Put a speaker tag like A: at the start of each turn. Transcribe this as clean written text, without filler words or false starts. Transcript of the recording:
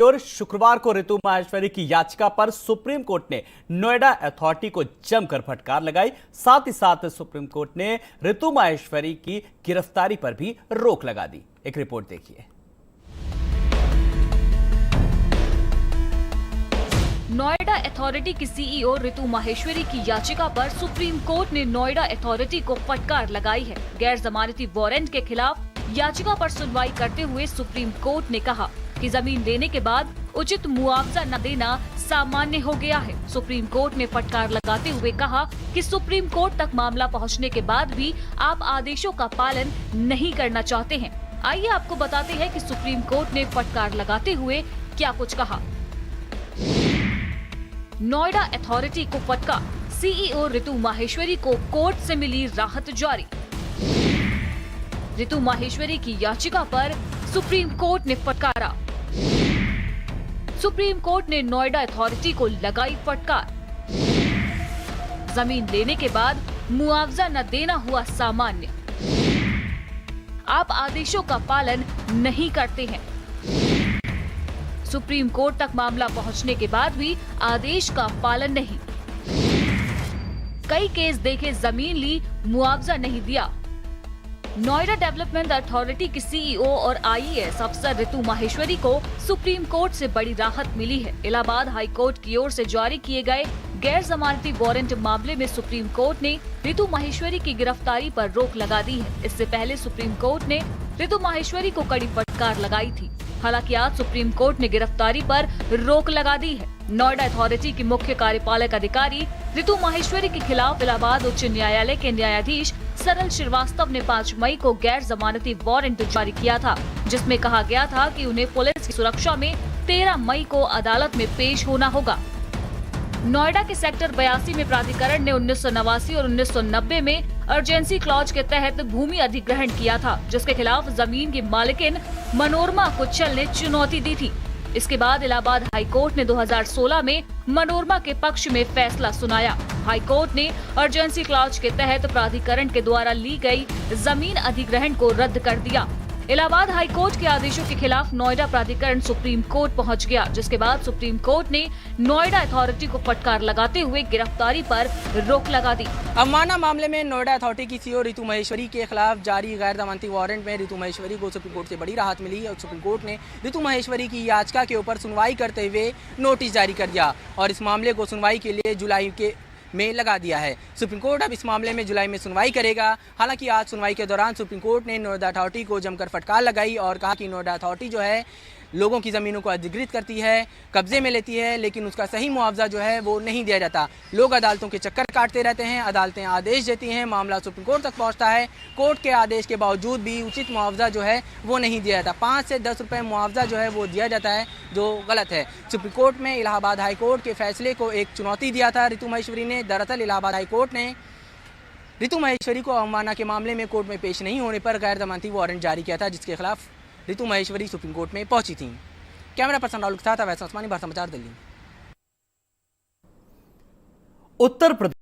A: और शुक्रवार को ऋतु माहेश्वरी की याचिका पर सुप्रीम कोर्ट ने नोएडा अथॉरिटी को जमकर फटकार लगाई। साथ ही साथ सुप्रीम कोर्ट ने ऋतु माहेश्वरी की गिरफ्तारी पर भी रोक लगा दी। एक रिपोर्ट देखिए।
B: नोएडा अथॉरिटी की सीईओ ऋतु माहेश्वरी की याचिका पर सुप्रीम कोर्ट ने नोएडा अथॉरिटी को फटकार लगाई है। गैर जमानती वारंट के खिलाफ याचिका पर सुनवाई करते हुए सुप्रीम कोर्ट ने कहा कि जमीन लेने के बाद उचित मुआवजा न देना सामान्य हो गया है। सुप्रीम कोर्ट ने फटकार लगाते हुए कहा कि सुप्रीम कोर्ट तक मामला पहुंचने के बाद भी आप आदेशों का पालन नहीं करना चाहते हैं। आइए आपको बताते हैं कि सुप्रीम कोर्ट ने फटकार लगाते हुए क्या कुछ कहा। नोएडा अथॉरिटी को फटकार, सीईओ ऋतु माहेश्वरी को कोर्ट से मिली राहत जारी। ऋतु माहेश्वरी की याचिका पर सुप्रीम कोर्ट ने फटकारा। सुप्रीम कोर्ट ने नोएडा अथॉरिटी को लगाई फटकार। जमीन लेने के बाद मुआवजा न देना हुआ सामान्य। आप आदेशों का पालन नहीं करते हैं। सुप्रीम कोर्ट तक मामला पहुंचने के बाद भी आदेश का पालन नहीं। कई केस देखे, जमीन ली, मुआवजा नहीं दिया। नोएडा डेवलपमेंट अथॉरिटी की सीईओ और आईएएस अफसर ऋतु माहेश्वरी को सुप्रीम कोर्ट से बड़ी राहत मिली है। इलाहाबाद हाई कोर्ट की ओर से जारी किए गए गैर जमानती वारंट मामले में सुप्रीम कोर्ट ने ऋतु माहेश्वरी की गिरफ्तारी पर रोक लगा दी है। इससे पहले सुप्रीम कोर्ट ने ऋतु माहेश्वरी को कड़ी फटकार लगाई थी। हालांकि आज सुप्रीम कोर्ट ने गिरफ्तारी पर रोक लगा दी है। नोएडा अथॉरिटी की मुख्य कार्यपालक अधिकारी ऋतु माहेश्वरी के खिलाफ इलाहाबाद उच्च न्यायालय के न्यायाधीश सरल श्रीवास्तव ने 5 मई को गैर जमानती वारंट जारी किया था, जिसमें कहा गया था कि उन्हें पुलिस की सुरक्षा में 13 मई को अदालत में पेश होना होगा। नोएडा के सेक्टर 82 में प्राधिकरण ने 1989 और 1990 में अर्जेंसी क्लॉज के तहत भूमि अधिग्रहण किया था, जिसके खिलाफ जमीन की मालिकिन मनोरमा कुच्चल ने चुनौती दी थी। इसके बाद इलाहाबाद हाई कोर्ट ने 2016 में मनोरमा के पक्ष में फैसला सुनाया। हाई कोर्ट ने अर्जेंसी क्लॉज के तहत प्राधिकरण के द्वारा ली गई जमीन अधिग्रहण को रद्द कर दिया। इलाहाबाद हाई कोर्ट के आदेशों के खिलाफ नोएडा प्राधिकरण सुप्रीम कोर्ट पहुंच गया, जिसके बाद सुप्रीम कोर्ट ने नोएडा अथॉरिटी को फटकार लगाते हुए गिरफ्तारी पर रोक लगा दी।
C: अवमानना मामले में नोएडा अथॉरिटी की सीईओ ऋतु माहेश्वरी के खिलाफ जारी गैर जमानती वारंट में ऋतु माहेश्वरी को सुप्रीम कोर्ट से बड़ी राहत मिली और सुप्रीम कोर्ट ने ऋतु माहेश्वरी की याचिका के ऊपर सुनवाई करते हुए नोटिस जारी कर दिया और इस मामले को सुनवाई के लिए जुलाई के में लगा दिया है। सुप्रीम कोर्ट अब इस मामले में जुलाई में सुनवाई करेगा। हालांकि आज सुनवाई के दौरान सुप्रीम कोर्ट ने नोएडा अथॉरिटी को जमकर फटकार लगाई और कहा कि नोएडा अथॉरिटी जो है लोगों की ज़मीनों को अधिग्रहित करती है, कब्जे में लेती है, लेकिन उसका सही मुआवजा जो है वो नहीं दिया जाता। लोग अदालतों के चक्कर काटते रहते हैं, अदालतें आदेश देती हैं, मामला सुप्रीम कोर्ट तक पहुंचता है। कोर्ट के आदेश के बावजूद भी उचित मुआवजा जो है वो नहीं दिया जाता। 5 से 10 रुपये मुआवजा जो है वो दिया जाता है, जो गलत है। सुप्रीम कोर्ट में इलाहाबाद हाई कोर्ट के फैसले को एक चुनौती दिया था ऋतु माहेश्वरी ने। दरअसल इलाहाबाद हाई कोर्ट ने ऋतु माहेश्वरी को अवमानना के मामले में कोर्ट में पेश नहीं होने पर गैर जमानती वारंट जारी किया था, जिसके खिलाफ ऋतु माहेश्वरी सुप्रीम कोर्ट में पहुंची थी। कैमरा पर्सन राहुल के साथ अवैध समाचार दिल्ली।
A: उत्तर प्रदेश